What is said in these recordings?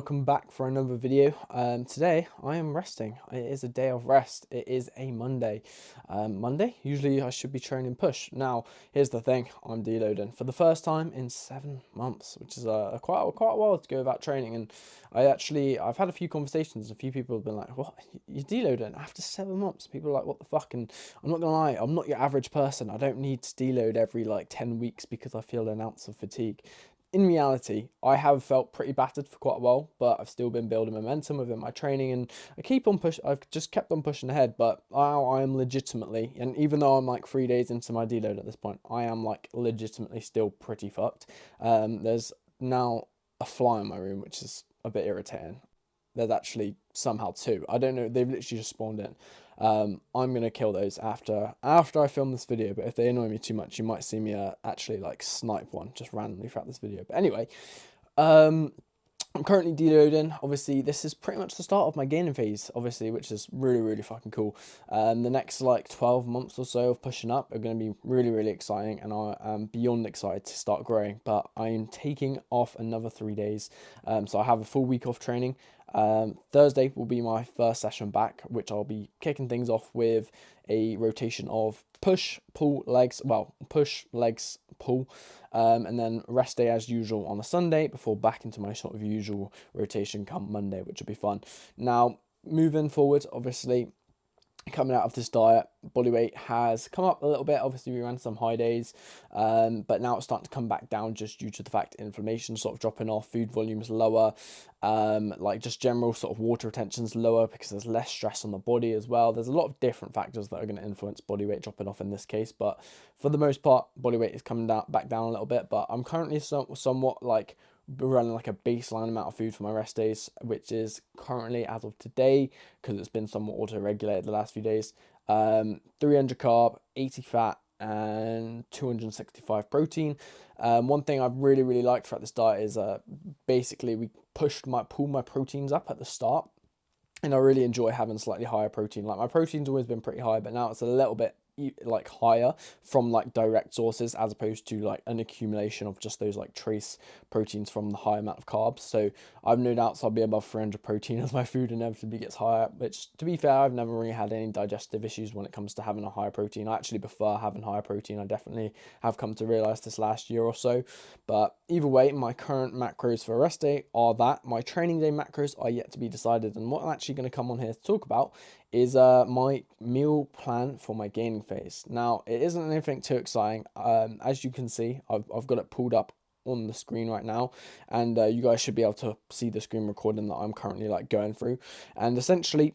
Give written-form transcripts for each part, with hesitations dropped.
welcome back for another video. Today I am resting. It is a day of rest. It is a Monday. Monday, usually I should be training push. Now, here's the thing, I'm deloading for the first time in 7 months, which is quite a while to go without training. And I've had a few conversations. A few people have been like, "What? You're deloading after 7 months?" People are like, "What the fuck?" And I'm not gonna lie, I'm not your average person. I don't need to deload every like 10 weeks because I feel an ounce of fatigue. In reality, I have felt pretty battered for quite a while, but I've still been building momentum within my training, and I've just kept on pushing ahead. But now I am legitimately, and even though I'm like 3 days into my deload at this point, I am like legitimately still pretty fucked. There's now a fly in my room, which is a bit irritating. There's actually somehow two. I don't know. They've literally just spawned in. I'm gonna kill those after I film this video. But if they annoy me too much, you might see me actually like snipe one just randomly throughout this video. But anyway, um, I'm currently deloading. Obviously, this is pretty much the start of my gaining phase, obviously, which is really fucking cool. The next like 12 months or so of pushing up are going to be really exciting, and I am beyond excited to start growing. But I am taking off another 3 days, so I have a full week off training. Thursday will be my first session back, which I'll be kicking things off with a rotation of push, pull, legs. Well, push, legs, pull, and then rest day as usual on a Sunday before back into my sort of usual rotation come Monday, which will be fun. Now, moving forward, obviously, coming out of this diet, body weight has come up a little bit. Obviously, we ran some high days, but now it's starting to come back down just due to the fact inflammation sort of dropping off, food volumes lower, like just general sort of water retention's lower because there's less stress on the body as well. There's a lot of different factors that are going to influence body weight dropping off in this case, but for the most part, body weight is coming down back down a little bit. But I'm currently somewhat like running like a baseline amount of food for my rest days, which is currently, as of today, because it's been somewhat auto-regulated the last few days, 300 carb, 80 fat, and 265 protein. One thing I've really liked throughout this diet is basically we pulled my proteins up at the start, and I really enjoy having slightly higher protein. Like, my protein's always been pretty high, but now it's a little bit like higher from like direct sources as opposed to like an accumulation of just those like trace proteins from the high amount of carbs. So I've no doubts I'll be above 300 protein as my food inevitably gets higher, which, to be fair, I've never really had any digestive issues when it comes to having a higher protein. I actually prefer having higher protein. I definitely have come to realize this last year or so. But either way, my current macros for a rest day are that. My training day macros are yet to be decided, and what I'm actually going to come on here to talk about is my meal plan for my gaining phase. Now, it isn't anything too exciting. As you can see, I've got it pulled up on the screen right now, and you guys should be able to see the screen recording that I'm currently like going through. And essentially,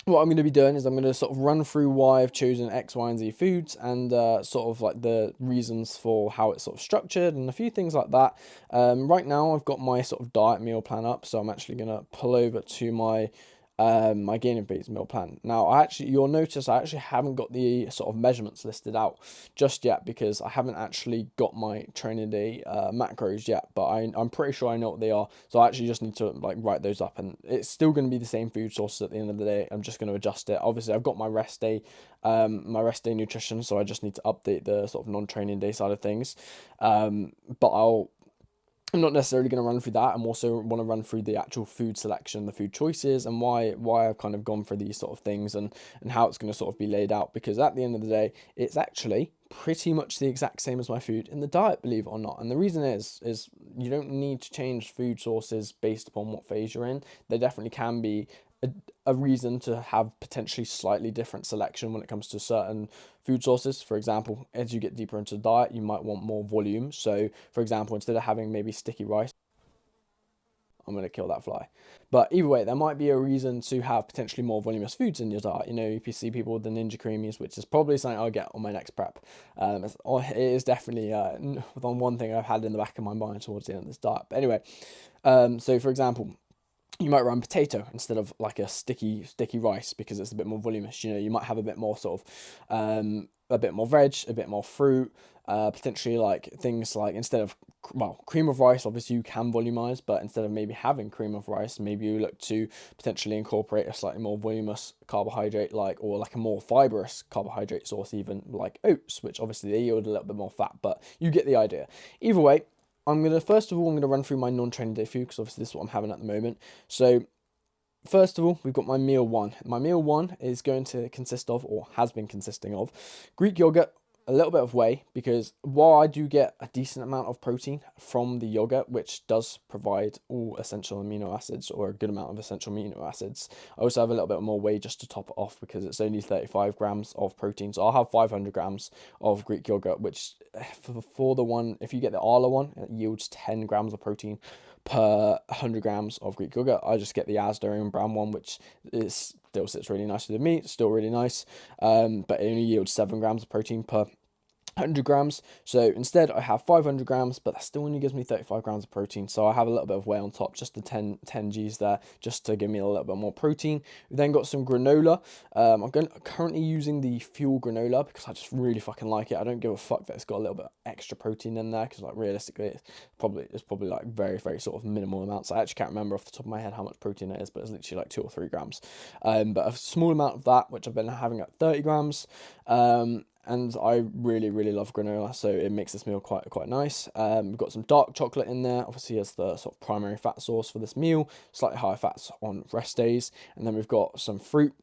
what I'm going to be doing is I'm going to sort of run through why I've chosen X, Y, and Z foods, and sort of like the reasons for how it's sort of structured and a few things like that. Right now, I've got my sort of diet meal plan up, so I'm actually going to pull over to my gaining phase meal plan. Now, you'll notice I actually haven't got the sort of measurements listed out just yet because I haven't actually got my training day macros yet, but I'm pretty sure I know what they are. So I actually just need to like write those up, and it's still going to be the same food sources at the end of the day. I'm just going to adjust it. Obviously, I've got my rest day nutrition, so I just need to update the sort of non-training day side of things. But I'm not necessarily going to run through that. I'm also want to run through the actual food selection, the food choices, and why I've kind of gone for these sort of things, and how it's going to sort of be laid out. Because at the end of the day, it's actually pretty much the exact same as my food in the diet, believe it or not. And the reason is you don't need to change food sources based upon what phase you're in. There definitely can be a reason to have potentially slightly different selection when it comes to certain food sources. For example, as you get deeper into the diet, you might want more volume. So, for example, instead of having maybe sticky rice, I'm going to kill that fly. But either way, there might be a reason to have potentially more voluminous foods in your diet. You know, if you see people with the Ninja Creamies, which is probably something I'll get on my next prep. It is definitely one thing I've had in the back of my mind towards the end of this diet. But anyway, so for example, you might run potato instead of like a sticky rice because it's a bit more voluminous. You know, you might have a bit more sort of a bit more veg, a bit more fruit, potentially like things like instead of cream of rice, obviously you can volumize, but instead of maybe having cream of rice, maybe you look to potentially incorporate a slightly more voluminous carbohydrate, or like a more fibrous carbohydrate source, even like oats, which obviously they yield a little bit more fat, but you get the idea. Either way, first of all, I'm gonna run through my non-training day food because obviously this is what I'm having at the moment. So first of all, we've got my meal one. My meal one is going to consist of, or has been consisting of, Greek yogurt, a little bit of whey, because while I do get a decent amount of protein from the yogurt, which does provide all essential amino acids, or a good amount of essential amino acids, I also have a little bit more whey just to top it off because it's only 35 grams of protein. So I'll have 500 grams of Greek yogurt, which for the one, if you get the Arla one, it yields 10 grams of protein per 100 grams of Greek yogurt. I just get the Asda and brown one, which is still sits really nicely with me. It's still really nice, but it only yields 7 grams of protein per 100 grams. So instead I have 500 grams, but that still only gives me 35 grams of protein. So I have a little bit of whey on top, just the 10 Gs there, just to give me a little bit more protein. We then got some granola. I'm currently using the Fuel granola because I just really fucking like it. I don't give a fuck that it's got a little bit of extra protein in there because like realistically it's probably like very, very sort of minimal amounts. I actually can't remember off the top of my head how much protein it is, but it's literally like 2 or 3 grams. But a small amount of that, which I've been having at 30 grams. And I really, really love granola, so it makes this meal quite nice. We've got some dark chocolate in there, obviously as the sort of primary fat source for this meal, slightly higher fats on rest days. And then we've got some fruit,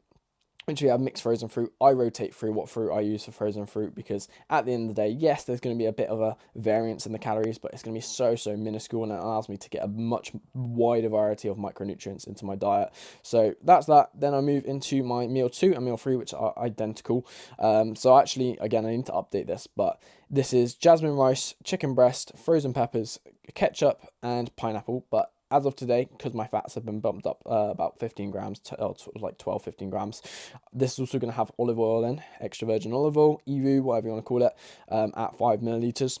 which we have mixed frozen fruit. I rotate through what fruit I use for frozen fruit because at the end of the day, yes, there's going to be a bit of a variance in the calories, but it's going to be so minuscule, and it allows me to get a much wider variety of micronutrients into my diet. So that's that. Then I move into my meal 2 and meal 3, which are identical. So actually, again, I need to update this, but this is jasmine rice, chicken breast, frozen peppers, ketchup, and pineapple. But as of today, because my fats have been bumped up about 15 grams to like 12, 15 grams, this is also going to have olive oil in, extra virgin olive oil, EVU, whatever you want to call it, at 5 milliliters.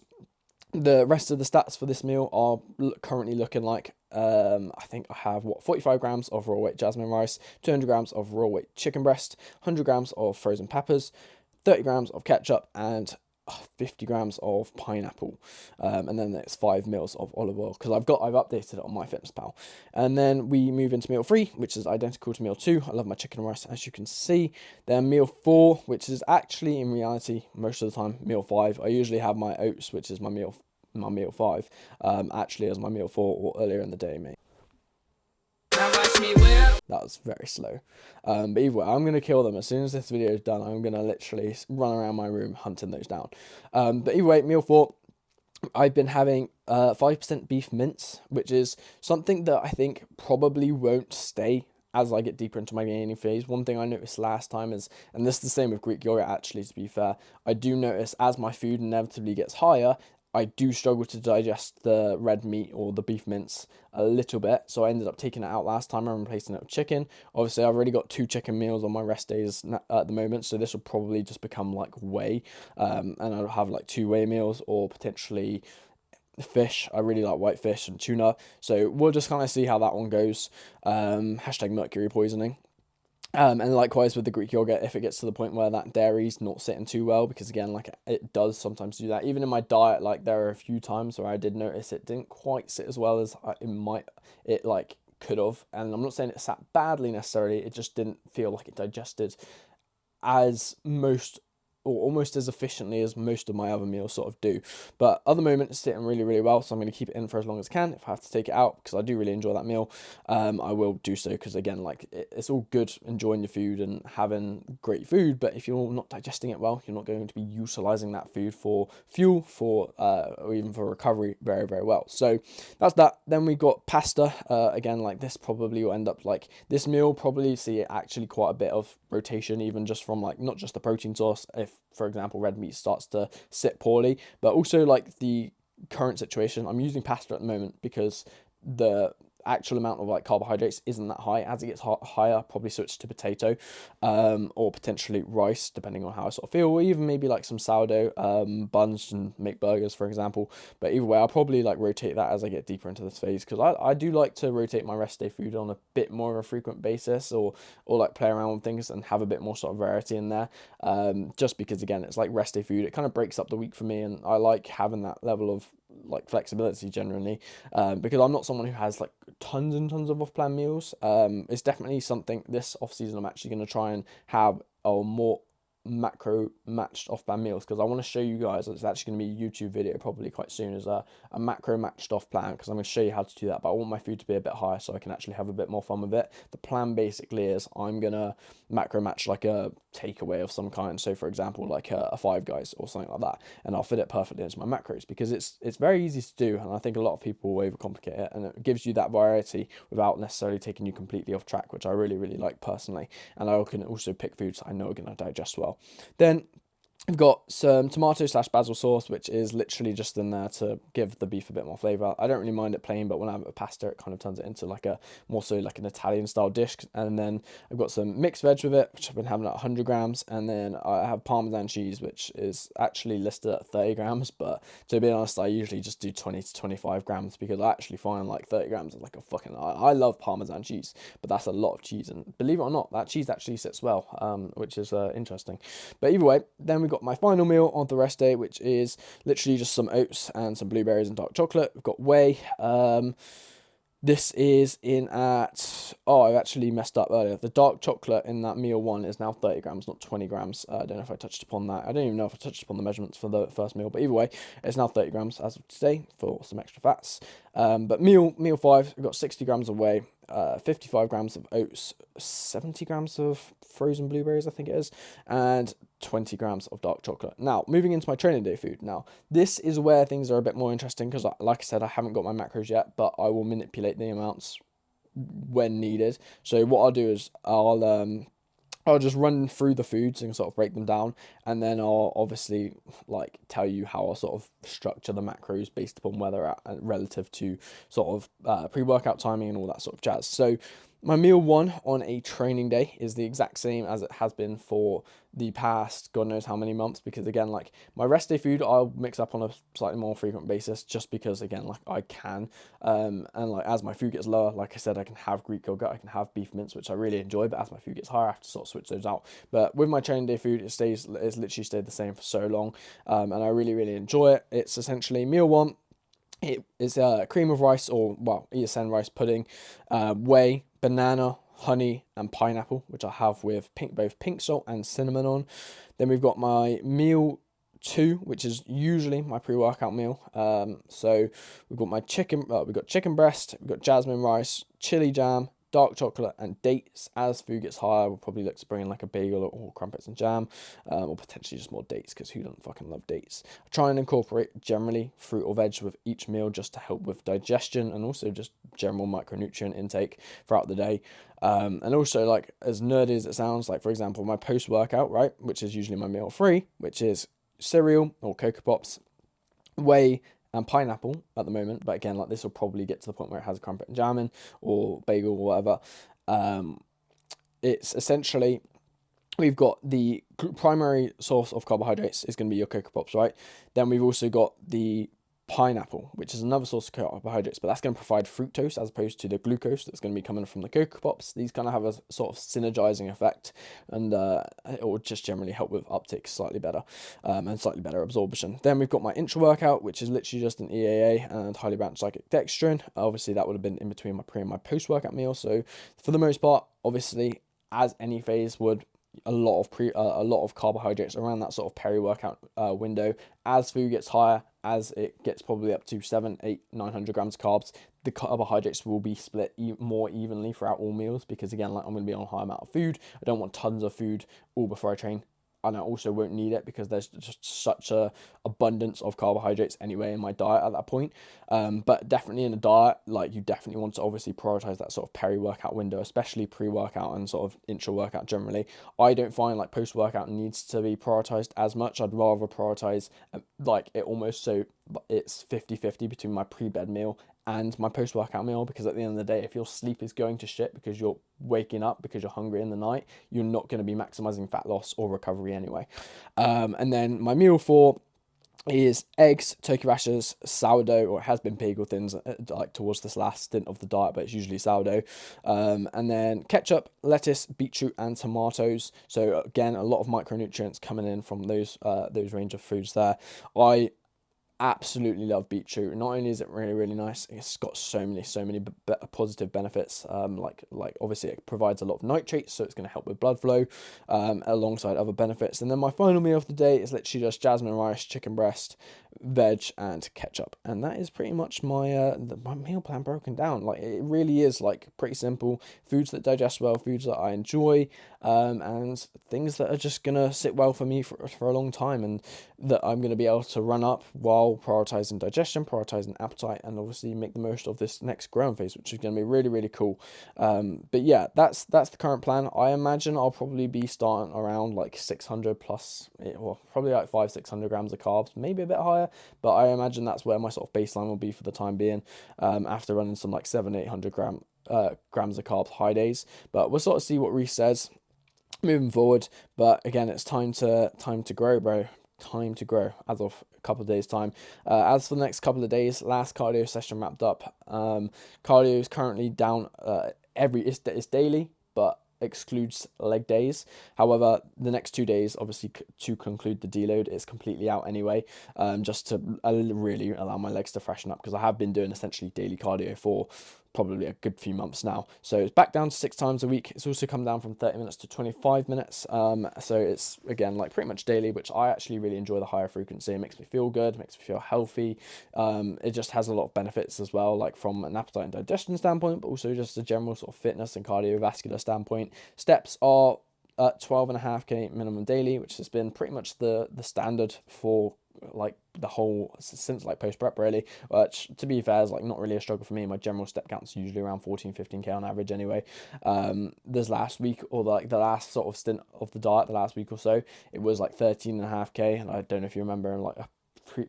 The rest of the stats for this meal are currently looking like I think I have 45 grams of raw weight jasmine rice, 200 grams of raw weight chicken breast, 100 grams of frozen peppers, 30 grams of ketchup, and 50 grams of pineapple, and then it's 5 mils of olive oil because I've updated it on MyFitnessPal. And then we move into meal 3, which is identical to meal 2. I love my chicken and rice, as you can see. Then meal 4, which is actually in reality most of the time meal 5. I usually have my oats, which is my meal 5, actually as my meal 4 or earlier in the day, mate. That was very slow. But either way, I'm going to kill them. As soon as this video is done, I'm going to literally run around my room hunting those down. But either way, meal 4, I've been having 5% beef mince, which is something that I think probably won't stay as I get deeper into my gaining phase. One thing I noticed last time is, and this is the same with Greek yogurt actually, to be fair, I do notice as my food inevitably gets higher, I do struggle to digest the red meat or the beef mince a little bit, so I ended up taking it out last time and replacing it with chicken. Obviously, I've already got 2 chicken meals on my rest days at the moment, so this will probably just become like whey, and I'll have like 2 whey meals or potentially fish. I really like white fish and tuna, so we'll just kind of see how that one goes. Hashtag mercury poisoning. And likewise with the Greek yogurt, if it gets to the point where that dairy's not sitting too well, because again, like it does sometimes do that. Even in my diet, like there are a few times where I did notice it didn't quite sit as well as it like could have. And I'm not saying it sat badly necessarily, it just didn't feel like it digested as most or almost as efficiently as most of my other meals sort of do. But at the moment, it's sitting really, really well, so I'm going to keep it in for as long as I can. If I have to take it out, because I do really enjoy that meal, I will do so, because again, like, it's all good enjoying your food and having great food, but if you're not digesting it well, you're not going to be utilizing that food for fuel, or even for recovery very, very well. So that's that. Then we got pasta. Again, like, this probably will end up, like, this meal probably see actually quite a bit of rotation, even just from, like, not just the protein source, if, for example, red meat starts to sit poorly, but also, like, the current situation. I'm using pasta at the moment because the actual amount of like carbohydrates isn't that high. As it gets higher, I'll probably switch to potato, or potentially rice, depending on how I sort of feel, or even maybe like some sourdough buns and make burgers, for example. But either way, I'll probably like rotate that as I get deeper into this phase, because I do like to rotate my rest day food on a bit more of a frequent basis, or like play around with things and have a bit more sort of variety in there, just because again, it's like rest day food, it kind of breaks up the week for me, and I like having that level of like flexibility generally, because I'm not someone who has like tons and tons of off-plan meals. It's definitely something this off season I'm actually going to try and have a more macro matched off plan meals, because I want to show you guys, it's actually going to be a YouTube video probably quite soon, as a macro matched off plan, because I'm going to show you how to do that. But I want my food to be a bit higher so I can actually have a bit more fun with it. The plan basically is I'm going to macro match like a takeaway of some kind, so for example like a Five Guys or something like that, and I'll fit it perfectly into my macros, because it's very easy to do, and I think a lot of people overcomplicate it, and it gives you that variety without necessarily taking you completely off track, which I really like personally. And I can also pick foods I know are going to digest well. Then we've got some tomato slash basil sauce, which is literally just in there to give the beef a bit more flavour. I don't really mind it plain, but when I have a pasta, it kind of turns it into like a more so like an Italian style dish. And then I've got some mixed veg with it, which I've been having at 100 grams. And then I have Parmesan cheese, which is actually listed at 30 grams. But to be honest, I usually just do 20 to 25 grams, because I actually find like 30 grams is like a fucking. I love Parmesan cheese, but that's a lot of cheese. And believe it or not, that cheese actually sits well, which is interesting. But either way, then we got my final meal on the rest day, which is literally just some oats and some blueberries and dark chocolate. We've got whey. This is in at, oh, I've actually messed up earlier. The dark chocolate in that meal one is now 30 grams, not 20 grams. I don't know if I touched upon that. I don't even know if I touched upon the measurements for the first meal, but either way, it's now 30 grams as of today for some extra fats. But meal 5, we've got 60 grams of whey, 55 grams of oats, 70 grams of frozen blueberries, I think it is, and 20 grams of dark chocolate. Now, moving into my training day food. Now, this is where things are a bit more interesting, because, like I said, I haven't got my macros yet, but I will manipulate the amounts when needed. So what I'll do is I'll just run through the foods and sort of break them down, and then I'll obviously like tell you how I'll sort of structure the macros based upon where they're at relative to sort of pre-workout timing and all that sort of jazz. So my meal one on a training day is the exact same as it has been for the past God knows how many months, because again, like my rest day food I'll mix up on a slightly more frequent basis, just because again, like I can, and like as my food gets lower, like I said, I can have Greek yogurt, I can have beef mince, which I really enjoy, but as my food gets higher, I have to sort of switch those out. But with my training day food, it's literally stayed the same for so long, and I really enjoy it. It's essentially meal one. It is cream of rice, or well, ESN rice pudding, whey, banana, honey, and pineapple, which I have with both pink salt and cinnamon on. Then we've got my meal 2, which is usually my pre-workout meal. So we've got my chicken, we've got chicken breast, we've got jasmine rice, chili jam, dark chocolate, and dates. As food gets higher, we'll probably look to bring in like a bagel or crumpets and jam, or potentially just more dates, because who doesn't fucking love dates? I try and incorporate generally fruit or veg with each meal, just to help with digestion and also just general micronutrient intake throughout the day. And also, like, as nerdy as it sounds, like for example, my post-workout, right, which is usually my meal 3, which is cereal or Cocoa Pops, whey, and pineapple at the moment. But again, like this will probably get to the point where it has a crumpet and jam in, or bagel or whatever. It's essentially, we've got the primary source of carbohydrates is going to be your Cocoa Pops, right? Then we've also got the pineapple, which is another source of carbohydrates, but that's going to provide fructose as opposed to the glucose that's going to be coming from the Cocoa Pops. These kind of have a sort of synergizing effect, and it will just generally help with uptake slightly better, and slightly better absorption. Then we've got my intra workout, which is literally just an EAA and highly branched cyclic dextrin. Obviously, that would have been in between my pre and my post workout meal. So for the most part, obviously, as any phase would, a lot of carbohydrates around that sort of peri-workout window. As food gets higher, as it gets probably up to 7, 8, 900 grams of carbs, the carbohydrates will be split more evenly throughout all meals, because again, like I'm going to be on a high amount of food. I don't want tons of food all before I train, and I also won't need it because there's just such a abundance of carbohydrates anyway in my diet at that point. But definitely in a diet, like you definitely want to obviously prioritize that sort of peri-workout window, especially pre-workout and sort of intra-workout generally. I don't find like post-workout needs to be prioritized as much. I'd rather prioritize like it almost so it's 50-50 between my pre-bed meal and my post-workout meal, because at the end of the day, if your sleep is going to shit because you're waking up because you're hungry in the night, you're not going to be maximizing fat loss or recovery anyway. And then my meal 4 is eggs, turkey rashers, sourdough, or it has been bagel thins like towards this last stint of the diet, but it's usually sourdough, and then ketchup, lettuce, beetroot, and tomatoes. So again, a lot of micronutrients coming in from those range of foods there. I absolutely love beetroot. Not only is it really, really nice, it's got so many positive benefits. Like obviously it provides a lot of nitrates, so it's going to help with blood flow, alongside other benefits. And then my final meal of the day is literally just jasmine rice, chicken breast, veg, and ketchup. And that is pretty much my meal plan broken down. Like it really is like pretty simple. Foods that digest well, foods that I enjoy, and things that are just gonna sit well for me for a long time, and that I'm going to be able to run up while prioritizing digestion, prioritizing appetite, and obviously make the most of this next growing phase, which is going to be really, really cool. But yeah, that's the current plan. I imagine I'll probably be starting around like 600 plus, well, probably like 500-600 grams of carbs, maybe a bit higher, but I imagine that's where my sort of baseline will be for the time being, after running some like 700-800 grams of carbs high days. But we'll sort of see what Reece says moving forward. But again, it's time to grow, bro. Time to grow as of a couple of days time. As for the next couple of days, last cardio session wrapped up. Cardio is currently down, it's daily, but excludes leg days. However, the next 2 days, obviously to conclude the deload, is completely out anyway, just to really allow my legs to freshen up, because I have been doing essentially daily cardio for probably a good few months now. So it's back down to 6 times a week. It's also come down from 30 minutes to 25 minutes. So it's again like pretty much daily, which I actually really enjoy the higher frequency. It makes me feel good, makes me feel healthy. It just has a lot of benefits as well, like from an appetite and digestion standpoint, but also just a general sort of fitness and cardiovascular standpoint. Steps are at 12.5k minimum daily, which has been pretty much the standard for like the whole since like post prep really, which to be fair is like not really a struggle for me. My general step count's usually around 14-15k on average anyway. This last week, or like the last sort of stint of the diet, the last week or so, it was like 13.5k, and I don't know if you remember in like a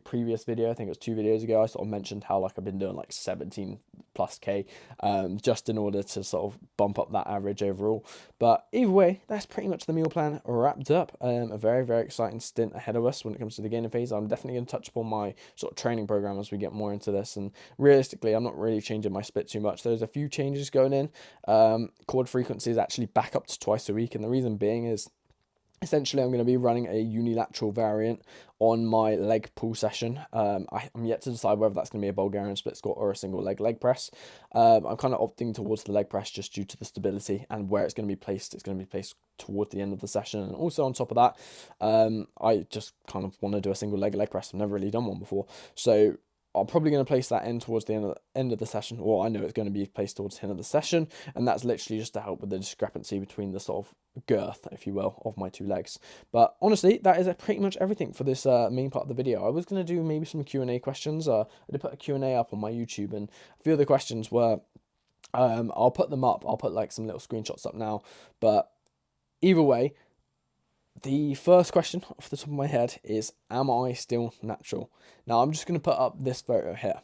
previous video, I think it was 2 videos ago, I sort of mentioned how like I've been doing like 17 plus k, just in order to sort of bump up that average overall. But either way, that's pretty much the meal plan wrapped up. A very, very exciting stint ahead of us when it comes to the gaining phase. I'm definitely going to touch upon my sort of training program as we get more into this, and realistically I'm not really changing my split too much. There's a few changes going in. Quad frequency is actually back up to twice a week, and the reason being is essentially I'm going to be running a unilateral variant on my leg pull session. I'm yet to decide whether that's going to be a Bulgarian split squat or a single leg press. I'm kind of opting towards the leg press just due to the stability and where it's going to be placed. It's going to be placed toward the end of the session, and also on top of that, I just kind of want to do a single leg press. I've never really done one before, so I'm probably going to place that in towards the end of the session, or I know it's going to be placed towards the end of the session, and that's literally just to help with the discrepancy between the sort of girth, if you will, of my two legs. But honestly, that is pretty much everything for this main part of the video. I was going to do maybe some Q&A questions. I did put a Q&A up on my YouTube, and a few of the questions were, I'll put them up. I'll put like some little screenshots up now, but either way, the first question off the top of my head is, am I still natural? Now, I'm just going to put up this photo here.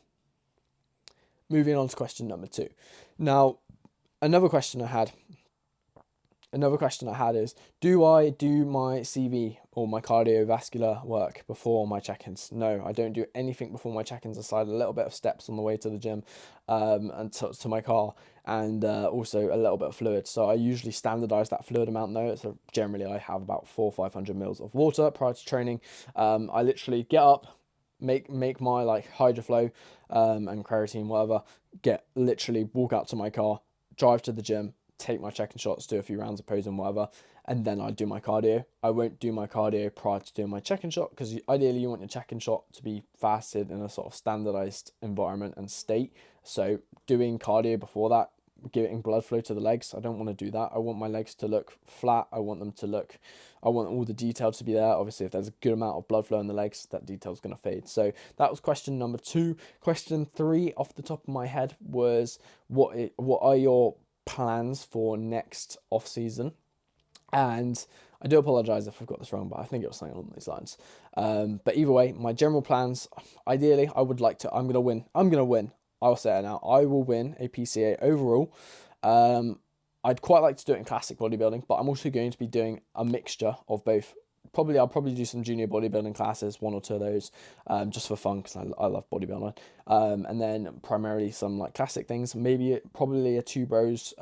Moving on to question number 2. Now, another question I had is, do I do my CV or my cardiovascular work before my check-ins? No, I don't do anything before my check-ins aside a little bit of steps on the way to the gym, and to my car, and also a little bit of fluid. So I usually standardize that fluid amount though. So generally I have about 400-500 mils of water prior to training. I literally get up, make my like HydroFlow, and creatine, whatever, literally walk out to my car, drive to the gym, take my check-in shots, do a few rounds of posing, whatever, and then I do my cardio. I won't do my cardio prior to doing my check-in shot, because ideally you want your check-in shot to be fasted in a sort of standardized environment and state. So doing cardio before that, giving blood flow to the legs, I don't want to do that. I want my legs to look flat. I want all the detail to be there. Obviously, if there's a good amount of blood flow in the legs, that detail's going to fade. So that was question number 2. Question 3 off the top of my head was, what are your plans for next off season? And I do apologize if I've got this wrong, but I think it was something along these lines. But either way, my general plans, ideally, I'm going to win. I'll say it now. I will win a PCA overall. I'd quite like to do it in classic bodybuilding, but I'm also going to be doing a mixture of both. I'll probably do some junior bodybuilding classes, 1 or 2 of those, just for fun, because I love bodybuilding. And then primarily some like classic things, probably a 2 bros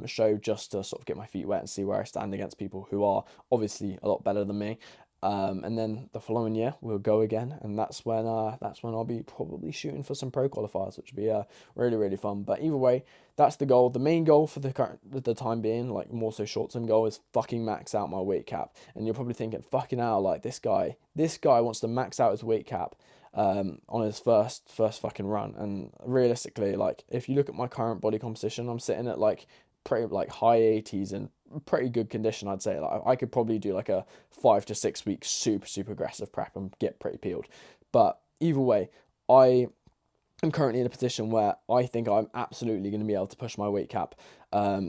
show, just to sort of get my feet wet and see where I stand against people who are obviously a lot better than me. And then the following year we'll go again, and that's when I'll be probably shooting for some pro qualifiers, which will be really really fun. But either way, that's the goal. The main goal for the time being, like more so short term goal, is fucking max out my weight cap. And you're probably thinking, fucking hell, like this guy wants to max out his weight cap on his first fucking run. And realistically, like if you look at my current body composition, I'm sitting at like pretty like high 80s and pretty good condition, I'd say. Like I could probably do like a 5 to 6 week super aggressive prep and get pretty peeled. But either way, I'm currently in a position where I think I'm absolutely going to be able to push my weight cap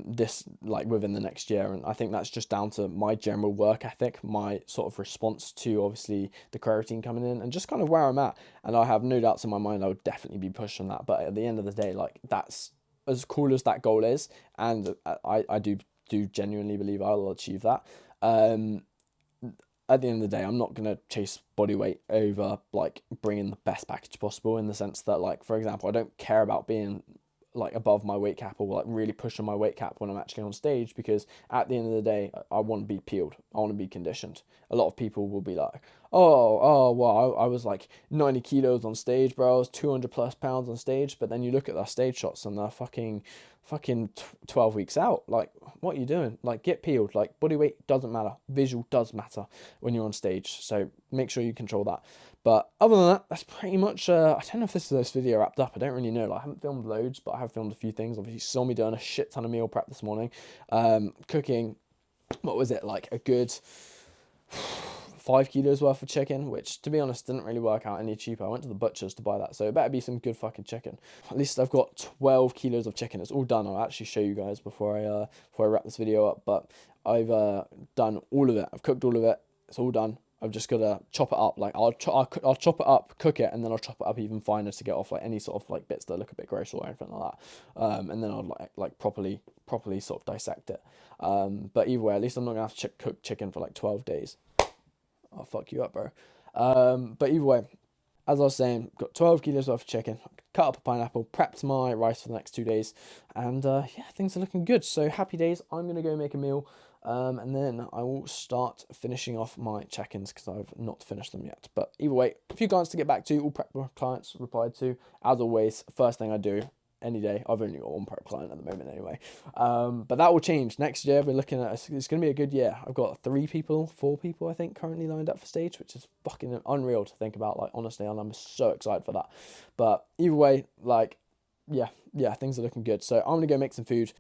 this like within the next year. And I think that's just down to my general work ethic, my sort of response to obviously the creatine coming in, and just kind of where I'm at. And I have no doubts in my mind I would definitely be pushing that. But at the end of the day, like that's as cool as that goal is, and I do genuinely believe I'll achieve that. At the end of the day, I'm not going to chase body weight over like bringing the best package possible, in the sense that, like, for example, I don't care about being like above my weight cap or like really pushing my weight cap when I'm actually on stage, because at the end of the day, I want to be peeled. I want to be conditioned. A lot of people will be like, well, I was like 90 kilos on stage, bro. I was 200 plus pounds on stage. But then you look at their stage shots and they're fucking 12 weeks out. Like, what are you doing? Like, get peeled. Like, body weight doesn't matter. Visual does matter when you're on stage. So make sure you control that. But other than that, that's pretty much, I don't know if this video wrapped up. I don't really know. Like, I haven't filmed loads, but I have filmed a few things. Obviously, you saw me doing a shit ton of meal prep this morning. Cooking, what was it, like a good 5 kilos worth of chicken, which to be honest didn't really work out any cheaper. I went to the butcher's to buy that, so it better be some good fucking chicken. At least I've got 12 kilos of chicken. It's all done. I'll actually show you guys before I wrap this video up. But I've done all of it. I've cooked all of it. It's all done. I've just got to chop it up. Like I'll chop it up, cook it, and then I'll chop it up even finer to get off like any sort of like bits that look a bit gross or anything like that. And then I'll like properly sort of dissect it. But either way, at least I'm not gonna have to cook chicken for like 12 days. I'll fuck you up, bro. But either way, as I was saying, got 12 kilos worth of chicken, cut up a pineapple, prepped my rice for the next 2 days, and yeah, things are looking good. So happy days. I'm gonna go make a meal, and then I will start finishing off my check-ins because I've not finished them yet. But either way, a few clients to get back to, all prep clients replied to. As always, first thing I do any day. I've only got one prep client at the moment anyway. But that will change next year. We're looking at, it's going to be a good year. I've got 4 people, I think, currently lined up for stage, which is fucking unreal to think about, like, honestly, and I'm so excited for that. But either way, like, yeah, things are looking good. So I'm going to go make some food.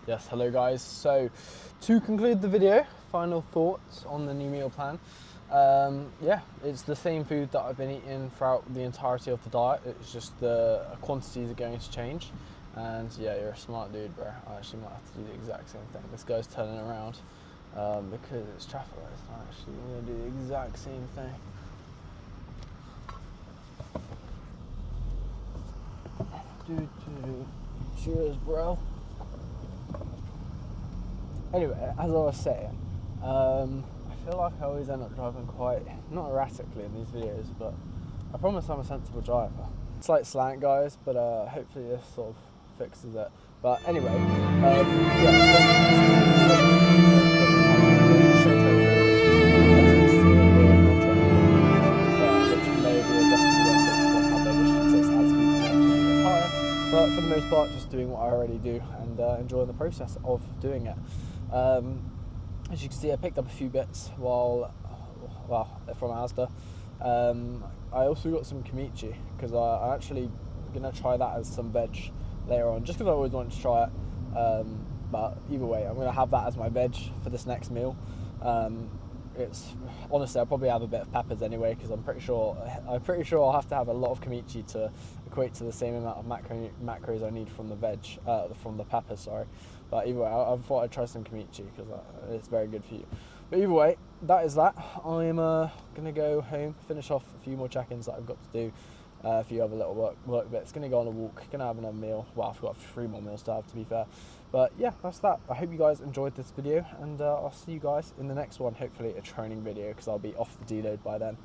Yes, hello guys. So to conclude the video, final thoughts on the new meal plan. Yeah, it's the same food that I've been eating throughout the entirety of the diet. It's just the quantities are going to change. And yeah, you're a smart dude, bro. I actually might have to do the exact same thing. This guy's turning around because it's traffic lights. I'm actually going to do the exact same thing. Cheers, bro. Anyway, as I was saying, I feel like I always end up driving quite, not erratically in these videos, but I promise I'm a sensible driver. Slight slant, guys, but hopefully this sort of fixes it. But anyway, but for the most part, just doing what I already do and enjoying the process of doing it. As you can see, I picked up a few bits from Asda. I also got some kimchi because I'm actually going to try that as some veg later on, just because I always wanted to try it. But either way, I'm going to have that as my veg for this next meal. it's honestly, I'll probably have a bit of peppers anyway, because I'm pretty sure I'll have to have a lot of kimchi to equate to the same amount of macros I need from the from the peppers. Sorry, but either way, I thought I'd try some kimchi because it's very good for you. But either way, that is that. I'm gonna go home, finish off a few more check-ins that I've got to do. A few other little work bits. Gonna go on a walk. Gonna have another meal. Well, I've got 3 more meals to have, to be fair. But yeah, that's that. I hope you guys enjoyed this video, and I'll see you guys in the next one. Hopefully a training video, because I'll be off the deload by then.